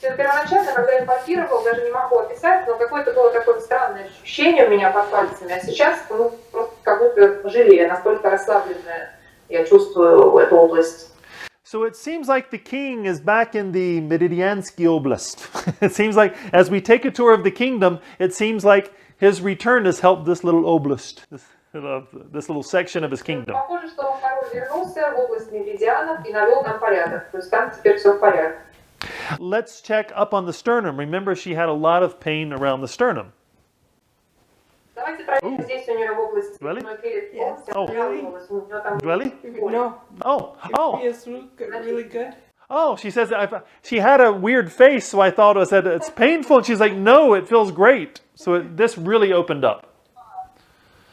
Первоначально, когда я пальпировал, даже не могу описать, но какое-то было такое странное ощущение у меня под пальцами. А сейчас, просто как будто желе, настолько расслабленная я чувствую эту область. So it seems like the king is back in the Meridiansky Oblast. It seems like as we take a tour of the kingdom, it seems like his return has helped this little oblast, this little section of his kingdom. Похоже, что король вернулся в область меридианов и навел там порядок. То есть там теперь все в порядке. Let's check up on the sternum. Remember, she had a lot of pain around the sternum. Давайте проверим здесь у нее в области Really? Really? Really? No. Oh. Yes, really good. Oh, she says she had a weird face, so I thought it's painful. And she's like, no, it feels great. So this really opened up.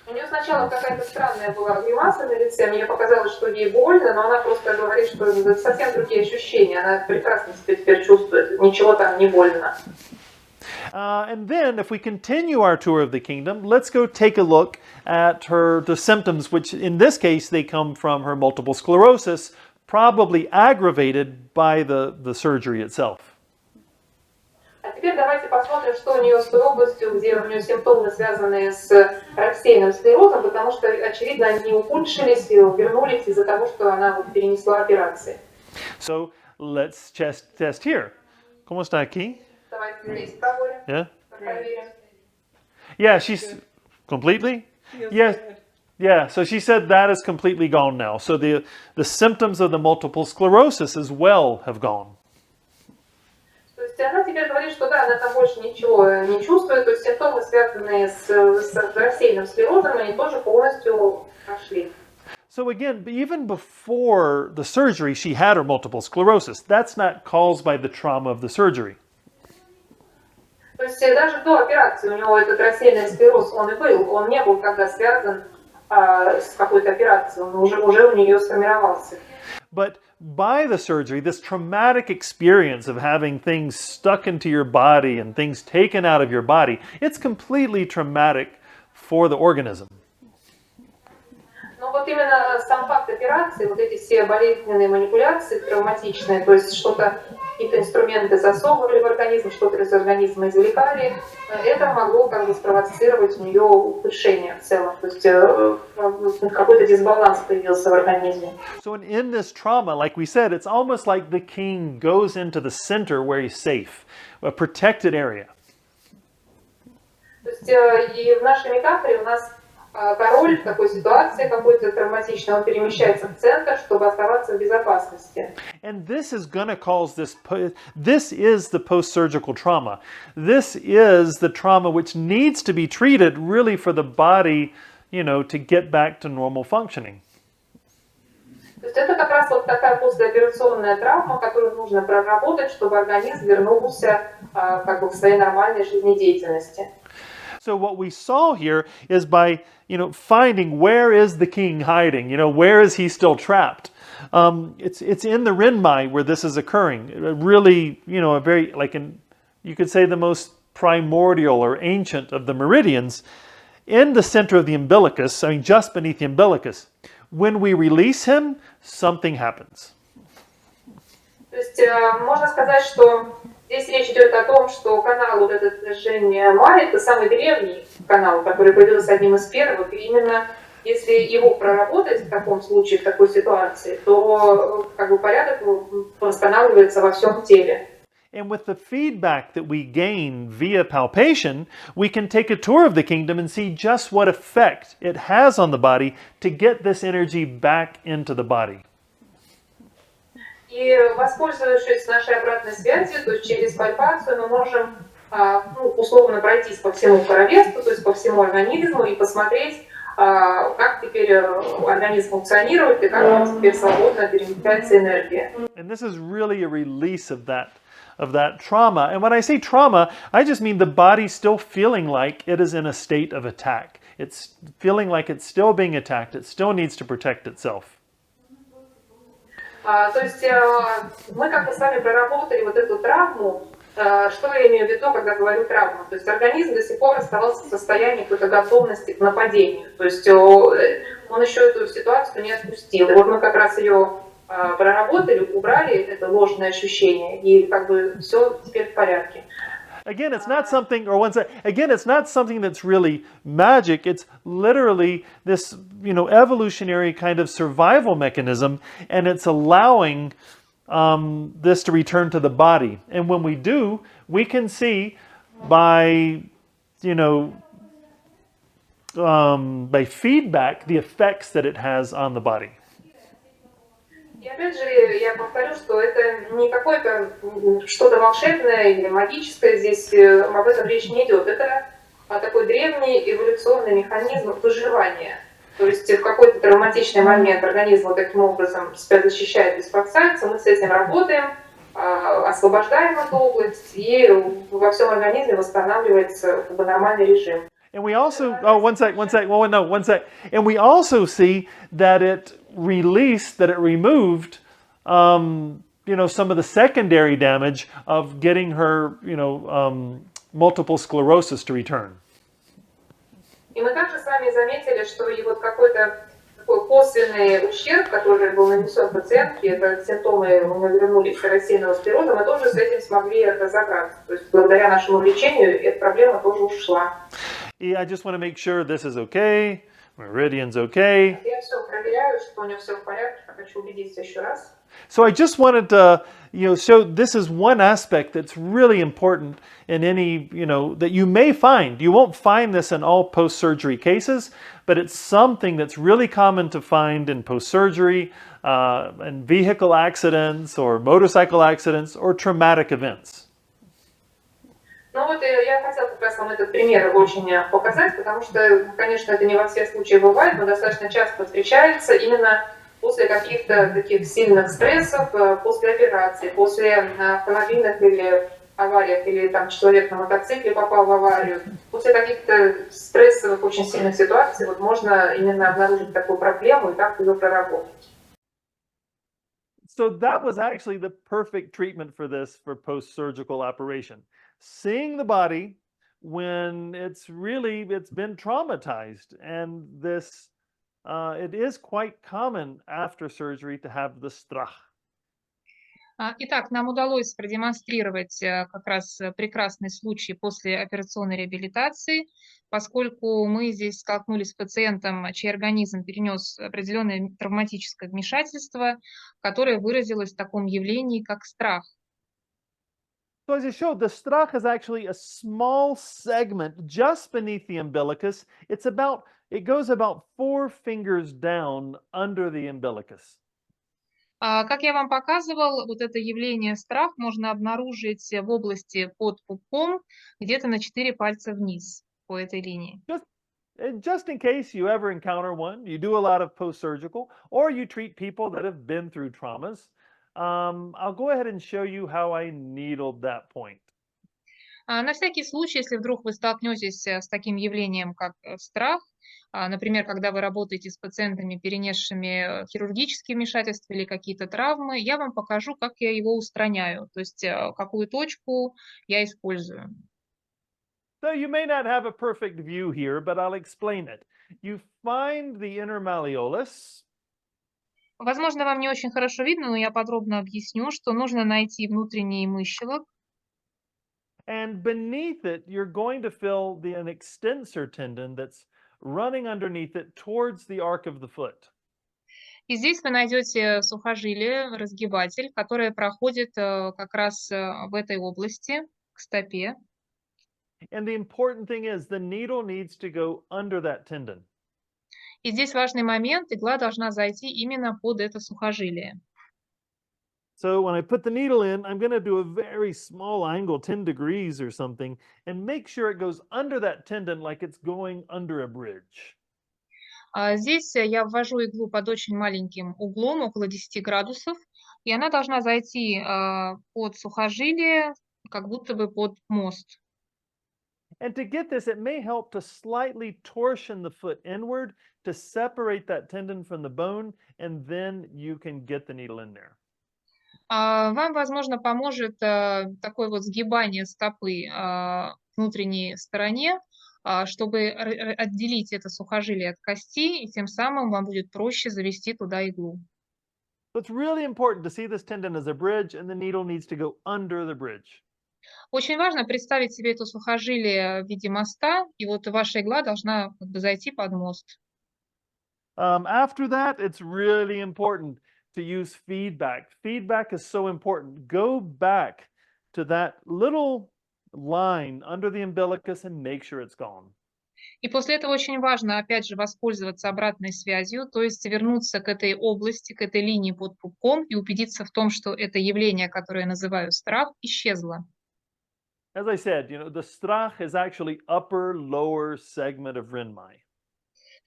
У нее сначала какая-то странная была гримаса на лице, мне показалось, что ей больно, но она просто говорит, что это совсем другие ощущения, она прекрасно себя теперь чувствует, ничего там не больно. And then, if we continue our tour of the kingdom, let's go take a look at the symptoms, which in this case, they come from her multiple sclerosis, probably aggravated by the surgery itself. А теперь давайте посмотрим, что у нее с той областью, где у нее симптомы, связанные с рассеянным склерозом, потому что, очевидно, они ухудшились и вернулись из-за того, что она перенесла операции. So, let's test here. ¿Cómo está aquí? Давайте здесь проверим. Yeah? Проверим. Yeah, she's completely? Yes. Yeah, so she said that is completely gone now. So the symptoms of the multiple sclerosis as well have gone. То есть она теперь говорит, что да, она там больше ничего не чувствует, то есть симптомы, связанные с рассеянным склерозом, они тоже полностью прошли. So again, even before the surgery, she had her multiple sclerosis. That's not caused by the trauma of the surgery. То есть даже до операции у него этот рассеянный склероз, он и был, он не был когда связан с какой-то операцией, он уже у нее сформировался. But by the surgery, this traumatic experience of having things stuck into your body and things taken out of your body, it's completely traumatic for the organism. Но вот именно сам факт операции, вот эти все болезненные манипуляции травматичные, то есть что-то, какие-то инструменты засовывали в организм, что-то из организма извлекали, это могло как бы спровоцировать у нее ухудшение в целом, то есть какой-то дисбаланс появился в организме. So in this trauma, like we said, it's almost like the king goes into the center where he's safe, a protected area. То есть и в нашей метафоре у нас король в такой ситуации какой-то травматичной, он перемещается в центр, чтобы оставаться в безопасности. And this is going to cause this is the post-surgical trauma. This is the trauma which needs to be treated really for the body, to get back to normal functioning. То есть это как раз вот такая послеоперационная травма, которую нужно проработать, чтобы организм вернулся как бы к своей нормальной жизнедеятельности. So what we saw here is by, finding where is the king hiding, where is he still trapped? It's in the renmai where this is occurring. Really, a very, you could say the most primordial or ancient of the meridians, in the center of the umbilicus, just beneath the umbilicus. When we release him, something happens. То есть можно сказать, что здесь речь идет о том, что канал вот этот движение Майя, это самый древний канал, который появился одним из первых. И именно если его проработать в таком случае, в такой ситуации, то как бы порядок восстанавливается во всем теле. And with the feedback that we gain via palpation, we can take a tour of the kingdom and see just what effect it has on the body to get this energy back into the body. И воспользовавшись нашей обратной связью, то есть через пальпацию, мы можем условно пройтись по всему королевству, то есть по всему организму и посмотреть, как теперь организм функционирует и как теперь свободно перемещается энергия. And this is really a release of that trauma. And when I say trauma, I just mean the body still feeling like it is in a state of attack. It's feeling like it's still being attacked. It still needs to protect itself. То есть мы как-то с вами проработали вот эту травму. Что я имею в виду, когда говорю травма? То есть организм до сих пор оставался в состоянии какой-то готовности к нападению. То есть он еще эту ситуацию не отпустил. И вот мы как раз ее проработали, убрали это ложное ощущение, и как бы все теперь в порядке. Again, it's not something, it's not something that's really magic. It's literally this, evolutionary kind of survival mechanism, and it's allowing this to return to the body. And when we do, we can see by, by feedback, the effects that it has on the body. И опять же, я повторю, что это не какое-то что-то волшебное или магическое, здесь об этом речь не идет. Это такой древний эволюционный механизм выживания. То есть в какой-то травматичный момент организм вот таким образом себя защищает без подстанции, мы с этим работаем, освобождаем эту область, и во всем организме восстанавливается как бы нормальный режим. And we also, And we also see that it released, that it removed, some of the secondary damage of getting her, multiple sclerosis to return. И мы также с вами заметили, что и вот какой-то такой косвенный ущерб, который был нанесен пациентке, это симптомы у нее вернулись рассеянного склероза, мы тоже с этим смогли разобраться. То есть благодаря нашему лечению эта проблема тоже ушла. И I just want to make sure this is okay, meridian's okay. Я все проверяю, что у нее все в порядке, хочу убедиться еще раз. So I just wanted to, show this is one aspect that's really important in any, that you may find. You won't find this in all post-surgery cases, but it's something that's really common to find in post-surgery, in vehicle accidents or motorcycle accidents or traumatic events. Ну вот я хотела как раз вам этот пример очень показать, потому что, конечно, это не во всех случаях бывает, но достаточно часто встречается именно после каких-то таких сильных стрессов, после операции, после автомобильных или авариях, или там человек на мотоцикле попал в аварию. После каких-то стрессовых, очень сильных ситуаций вот можно именно обнаружить такую проблему и так ее проработать. So that was actually the perfect treatment for this, for post-surgical operation. Seeing the body when it's been traumatized, and this, it is quite common after surgery to have the strach. Итак, нам удалось продемонстрировать как раз прекрасный случай после операционной реабилитации, поскольку мы здесь столкнулись с пациентом, чей организм перенес определенное травматическое вмешательство, которое выразилось в таком явлении, как страх. So as I showed, the strach is actually a small segment just beneath the umbilicus. It goes about 4 fingers down under the umbilicus. Как я вам показывал, вот это явление страх можно обнаружить в области под пупком, где-то на 4 пальца вниз по этой линии. Just in case you ever encounter one, you do a lot of post-surgical, or you treat people that have been through traumas. I'll go ahead and show you how I needled that point. На всякий случай, если вдруг вы столкнетесь с таким явлением, как страх, например, когда вы работаете с пациентами, перенесшими хирургические вмешательства или какие-то травмы, я вам покажу, как я его устраняю, то есть какую точку я использую. So you may not have a perfect view here, but I'll explain it. You find the inner malleolus. Возможно, вам не очень хорошо видно, но я подробно объясню, что нужно найти внутренний мыщелок. And beneath it, you're going to feel an extensor tendon that's running underneath it towards the arc of the foot. И здесь вы найдете сухожилие, разгибатель, которое проходит как раз в этой области, к стопе. And the important thing is the needle needs to go under that tendon. И здесь важный момент, игла должна зайти именно под это сухожилие. So when I put the needle in, I'm going to do a very small angle, 10 degrees or something, and make sure it goes under that tendon like it's going under a bridge. Здесь я ввожу иглу под очень маленьким углом, около 10 градусов, и она должна зайти под сухожилие, как будто бы под мост. And to get this, it may help to slightly torsion the foot inward to separate that tendon from the bone, and then you can get the needle in there. Вам, возможно, поможет такое вот сгибание стопы внутренней стороне, чтобы отделить это сухожилие от кости, и тем самым вам будет проще завести туда иглу. So it's really important to see this tendon as a bridge, and the needle needs to go under the bridge. Очень важно представить себе это сухожилие в виде моста, и вот ваша игла должна как бы зайти под мост. After that, it's really important to use feedback. Feedback is so important. Go back to that little line under the umbilicus and make sure it's gone. И после этого очень важно, опять же, воспользоваться обратной связью, то есть вернуться к этой области, к этой линии под пупком и убедиться в том, что это явление, которое я называю страх, исчезло. As I said, the strach is actually upper-lower segment of Renmai.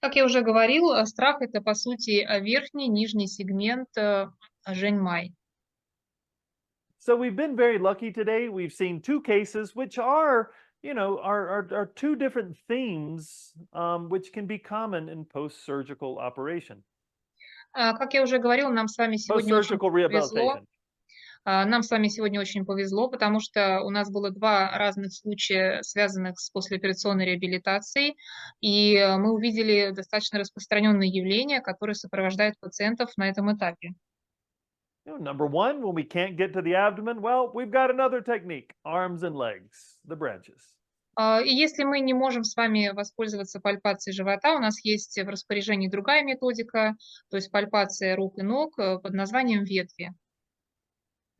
Как я уже говорил, страх – это, по сути, верхний, нижний сегмент Женьмай. So we've been very lucky today. We've seen 2 cases which are two different themes which can be common in post-surgical operation. Как я уже говорил, нам с вами сегодня очень Post-surgical повезло. rehabilitation. Нам с вами сегодня очень повезло, потому что у нас было 2 разных случая, связанных с послеоперационной реабилитацией, и мы увидели достаточно распространенные явления, которые сопровождают пациентов на этом этапе. Number 1, when we can't get to the abdomen, well, we've got another technique, arms and legs, the branches. И если мы не можем с вами воспользоваться пальпацией живота, у нас есть в распоряжении другая методика, то есть пальпация рук и ног под названием ветви.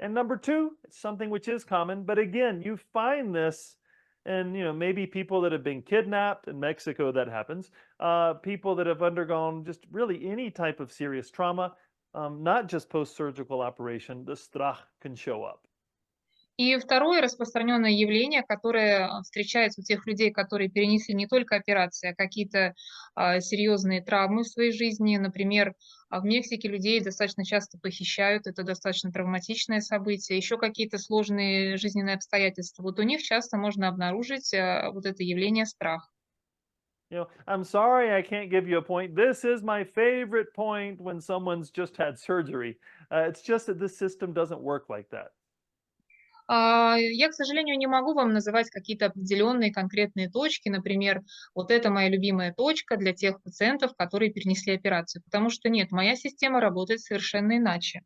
And number 2, it's something which is common, but again, you find this in, maybe people that have been kidnapped. In Mexico, that happens. People that have undergone just really any type of serious trauma, not just post-surgical operation, the strach can show up. И второе распространенное явление, которое встречается у тех людей, которые перенесли не только операции, а какие-то серьезные травмы в своей жизни. Например, в Мексике людей достаточно часто похищают, это достаточно травматичное событие, еще какие-то сложные жизненные обстоятельства. Вот у них часто можно обнаружить вот это явление страх. I'm sorry I can't give you a point. This is my favorite point when someone's just had surgery. It's just that this system doesn't work like that. Я, к сожалению, не могу вам называть какие-то определенные конкретные точки. Например, вот это моя любимая точка для тех пациентов, которые перенесли операцию. Потому что нет, моя система работает совершенно иначе.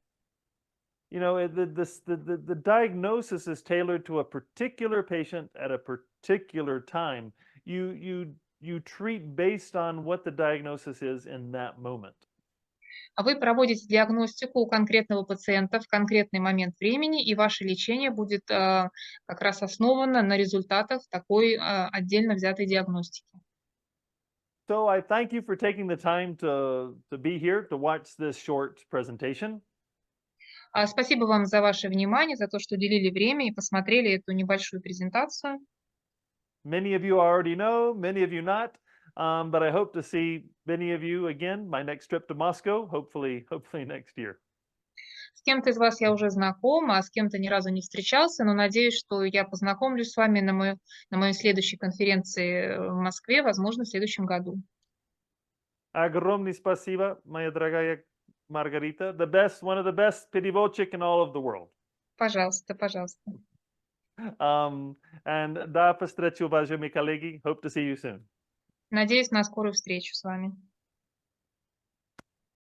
The diagnosis is tailored to a particular patient at a particular time. You treat based on what the diagnosis is in that moment. А вы проводите диагностику у конкретного пациента в конкретный момент времени, и ваше лечение будет как раз основано на результатах такой отдельно взятой диагностики. So I thank you for taking the time to be here to watch this short presentation. Спасибо вам за ваше внимание, за то, что уделили время и посмотрели эту небольшую презентацию. Many of you already know, many of you not, but I hope to see many of you again my next trip to Moscow, hopefully next year. С кем-то из вас я уже знаком, а с кем-то ни разу не встречался, но надеюсь, что я познакомлюсь с вами на моей следующей конференции в Москве, возможно, в следующем году. Огромное спасибо, моя дорогая Margarita, the best, one of the best переводчик in all of the world. Пожалуйста, пожалуйста. And до встречи, уважаемые коллеги. Hope to see you soon. Надеюсь на скорую встречу с вами.